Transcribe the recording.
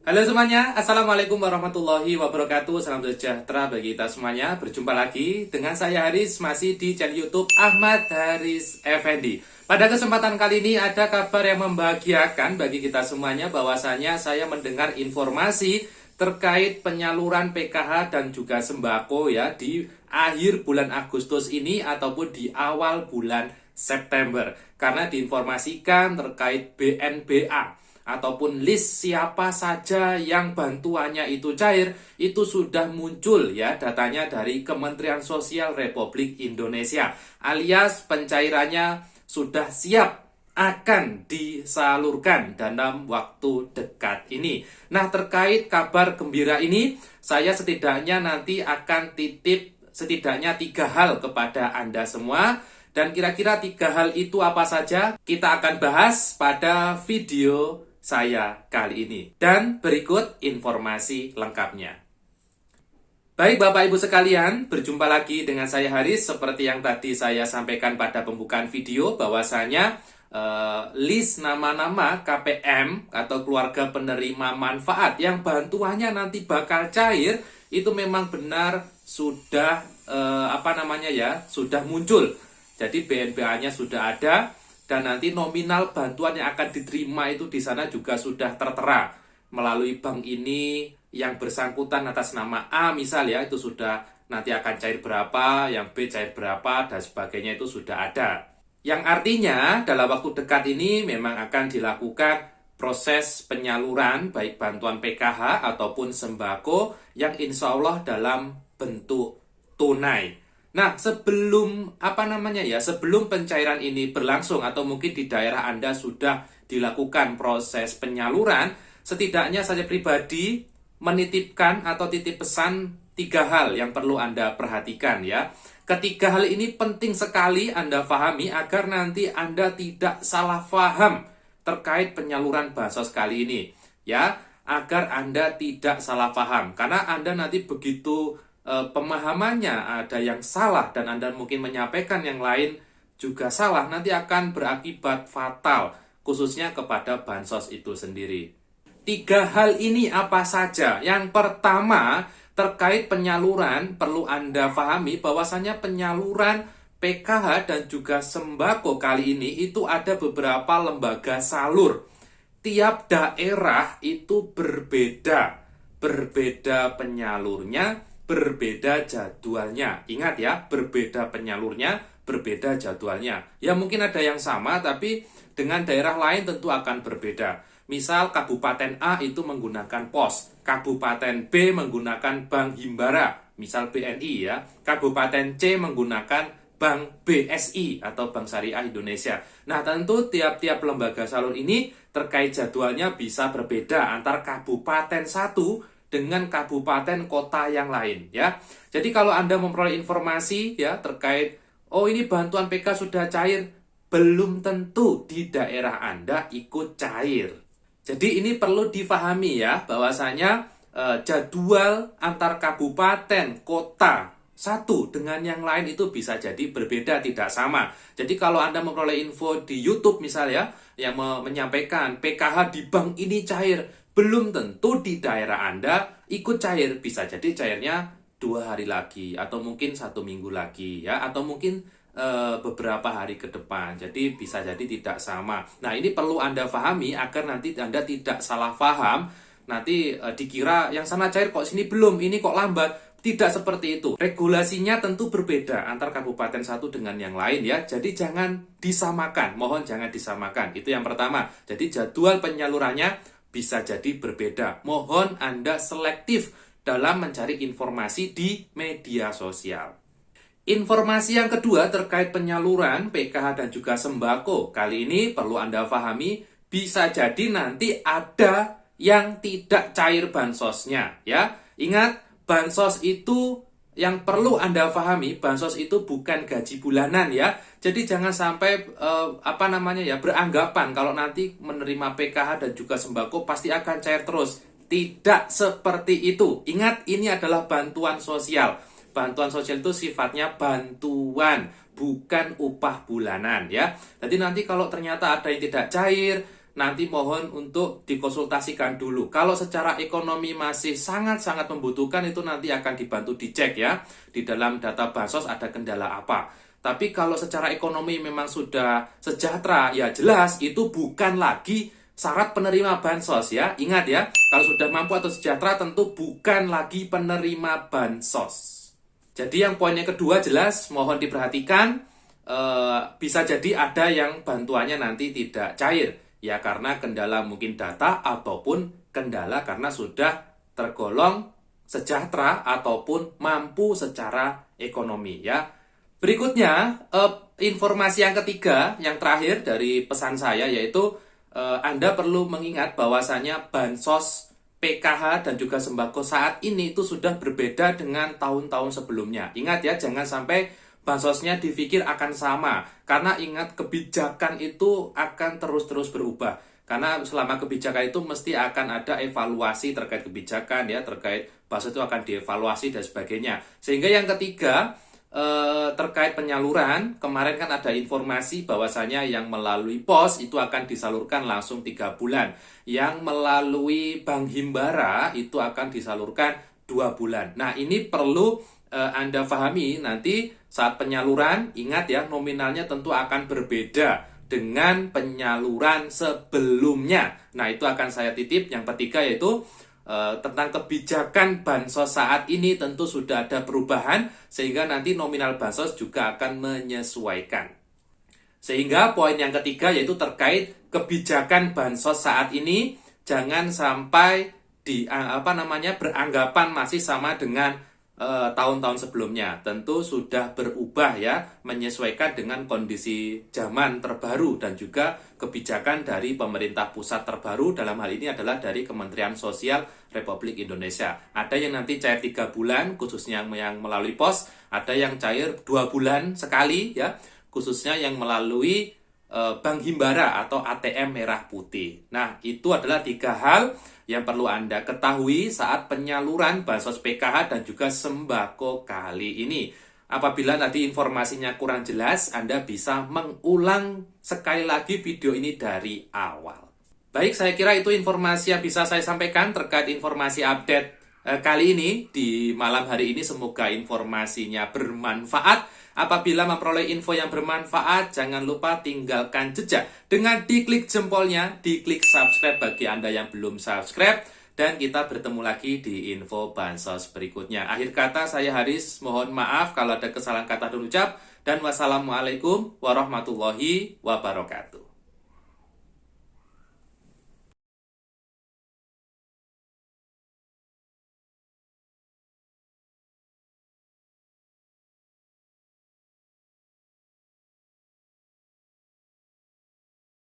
Halo semuanya, Assalamualaikum warahmatullahi wabarakatuh. Salam sejahtera bagi kita semuanya. Berjumpa lagi dengan saya Haris, masih di channel YouTube Ahmad Haris Effendi. Pada kesempatan kali ini ada kabar yang membahagiakan bagi kita semuanya, bahwasanya saya mendengar informasi terkait penyaluran PKH dan juga sembako ya di akhir bulan Agustus ini ataupun di awal bulan September. Karena diinformasikan terkait BNBA ataupun list siapa saja yang bantuannya itu cair, itu sudah muncul ya datanya dari Kementerian Sosial Republik Indonesia, alias pencairannya sudah siap akan disalurkan dalam waktu dekat ini. Nah, terkait kabar gembira ini, saya setidaknya nanti akan titip setidaknya 3 hal kepada Anda semua. Dan kira-kira 3 hal itu apa saja? Kita akan bahas pada video saya kali ini. Dan berikut informasi lengkapnya. Baik Bapak Ibu sekalian, berjumpa lagi dengan saya Haris. Seperti yang tadi saya sampaikan pada pembukaan video, bahwasanya list nama-nama KPM atau keluarga penerima manfaat yang bantuannya nanti bakal cair, itu memang benar sudah sudah muncul. Jadi BNBA-nya sudah ada, dan nanti nominal bantuan yang akan diterima itu di sana juga sudah tertera melalui bank ini. Yang bersangkutan atas nama A misal ya, itu sudah nanti akan cair berapa, yang B cair berapa, dan sebagainya itu sudah ada. Yang artinya dalam waktu dekat ini memang akan dilakukan proses penyaluran baik bantuan PKH ataupun sembako yang insya Allah dalam bentuk tunai. Nah, sebelum sebelum pencairan ini berlangsung atau mungkin di daerah Anda sudah dilakukan proses penyaluran, setidaknya saya pribadi menitipkan atau titip pesan 3 hal yang perlu Anda perhatikan ya. Ketiga hal ini penting sekali Anda pahami agar nanti Anda tidak salah paham terkait penyaluran bansos kali ini ya, agar Anda tidak salah paham. Karena Anda nanti begitu pemahamannya ada yang salah dan Anda mungkin menyampaikan yang lain juga salah, nanti akan berakibat fatal khususnya kepada bansos itu sendiri. 3 hal ini apa saja? Yang pertama, terkait penyaluran perlu Anda pahami bahwasanya penyaluran PKH dan juga sembako kali ini itu ada beberapa lembaga salur. Tiap daerah itu berbeda penyalurnya, berbeda jadwalnya. Ingat ya, berbeda penyalurnya, berbeda jadwalnya. Ya mungkin ada yang sama, tapi dengan daerah lain tentu akan berbeda. Misal Kabupaten A itu menggunakan POS, Kabupaten B menggunakan Bank Himbara, misal BNI ya. Kabupaten C menggunakan Bank BSI atau Bank Syariah Indonesia. Nah, tentu tiap-tiap lembaga salur ini terkait jadwalnya bisa berbeda antar kabupaten satu dengan kabupaten kota yang lain ya. Jadi kalau Anda memperoleh informasi ya terkait ini bantuan PK sudah cair, belum tentu di daerah Anda ikut cair. Jadi ini perlu difahami ya, bahwasanya jadwal antar kabupaten kota satu dengan yang lain itu bisa jadi berbeda, tidak sama. Jadi kalau Anda memperoleh info di YouTube misalnya yang menyampaikan PKH di bank ini cair, belum tentu di daerah Anda ikut cair. Bisa jadi cairnya 2 hari lagi, atau mungkin 1 minggu lagi ya, atau mungkin beberapa hari ke depan. Jadi bisa jadi tidak sama. Nah, ini perlu Anda pahami agar nanti Anda tidak salah paham. Nanti dikira yang sana cair kok sini belum, ini kok lambat. Tidak seperti itu. Regulasinya tentu berbeda antar kabupaten satu dengan yang lain ya. Jadi jangan disamakan. Mohon jangan disamakan. Itu yang pertama. Jadi jadwal penyalurannya bisa jadi berbeda. Mohon Anda selektif dalam mencari informasi di media sosial. Informasi yang kedua terkait penyaluran PKH dan juga sembako. Kali ini perlu Anda pahami, bisa jadi nanti ada yang tidak cair bansosnya ya. Ingat, bansos itu yang perlu Anda pahami, bansos itu bukan gaji bulanan ya. Jadi jangan sampai beranggapan kalau nanti menerima PKH dan juga sembako pasti akan cair terus. Tidak seperti itu. Ingat, ini adalah bantuan sosial. Bantuan sosial itu sifatnya bantuan, bukan upah bulanan ya. Jadi nanti kalau ternyata ada yang tidak cair, nanti mohon untuk dikonsultasikan dulu. Kalau secara ekonomi masih sangat-sangat membutuhkan, itu nanti akan dibantu dicek ya, di dalam data bansos ada kendala apa. Tapi kalau secara ekonomi memang sudah sejahtera, ya jelas itu bukan lagi syarat penerima bansos ya. Ingat ya, kalau sudah mampu atau sejahtera tentu bukan lagi penerima bansos. Jadi yang poinnya kedua jelas mohon diperhatikan, bisa jadi ada yang bantuannya nanti tidak cair. Ya karena kendala mungkin data ataupun kendala karena sudah tergolong sejahtera ataupun mampu secara ekonomi ya. Berikutnya, informasi yang ketiga, yang terakhir dari pesan saya yaitu Anda perlu mengingat bahwasanya bansos PKH dan juga sembako saat ini itu sudah berbeda dengan tahun-tahun sebelumnya. Ingat ya, jangan sampai bansosnya dipikir akan sama. Karena ingat, kebijakan itu akan terus-terus berubah. Karena selama kebijakan itu mesti akan ada evaluasi terkait kebijakan ya, terkait bansos itu akan dievaluasi dan sebagainya. Sehingga yang ketiga, terkait penyaluran, kemarin kan ada informasi bahwasanya yang melalui pos itu akan disalurkan langsung 3 bulan. Yang melalui Bank Himbara itu akan disalurkan 2 bulan. Nah ini perlu Anda pahami nanti saat penyaluran, ingat ya nominalnya tentu akan berbeda dengan penyaluran sebelumnya. Nah itu akan saya titip. Yang ketiga yaitu tentang kebijakan bansos saat ini tentu sudah ada perubahan sehingga nanti nominal bansos juga akan menyesuaikan. Sehingga poin yang ketiga yaitu terkait kebijakan bansos saat ini jangan sampai beranggapan masih sama dengan tahun-tahun sebelumnya. Tentu sudah berubah ya, menyesuaikan dengan kondisi zaman terbaru dan juga kebijakan dari pemerintah pusat terbaru, dalam hal ini adalah dari Kementerian Sosial Republik Indonesia. Ada yang nanti cair 3 bulan khususnya yang melalui pos, ada yang cair 2 bulan sekali ya, khususnya yang melalui Bank Himbara atau ATM merah putih. Nah, itu adalah 3 hal yang perlu Anda ketahui saat penyaluran bansos PKH dan juga sembako kali ini. Apabila tadi informasinya kurang jelas, Anda bisa mengulang sekali lagi video ini dari awal. Baik, saya kira itu informasi yang bisa saya sampaikan terkait informasi update kali ini di malam hari ini. Semoga informasinya bermanfaat. Apabila memperoleh info yang bermanfaat, jangan lupa tinggalkan jejak dengan diklik jempolnya, diklik subscribe bagi Anda yang belum subscribe, dan kita bertemu lagi di info bansos berikutnya. Akhir kata, saya Haris, mohon maaf kalau ada kesalahan kata dan ucap, dan wassalamualaikum warahmatullahi wabarakatuh.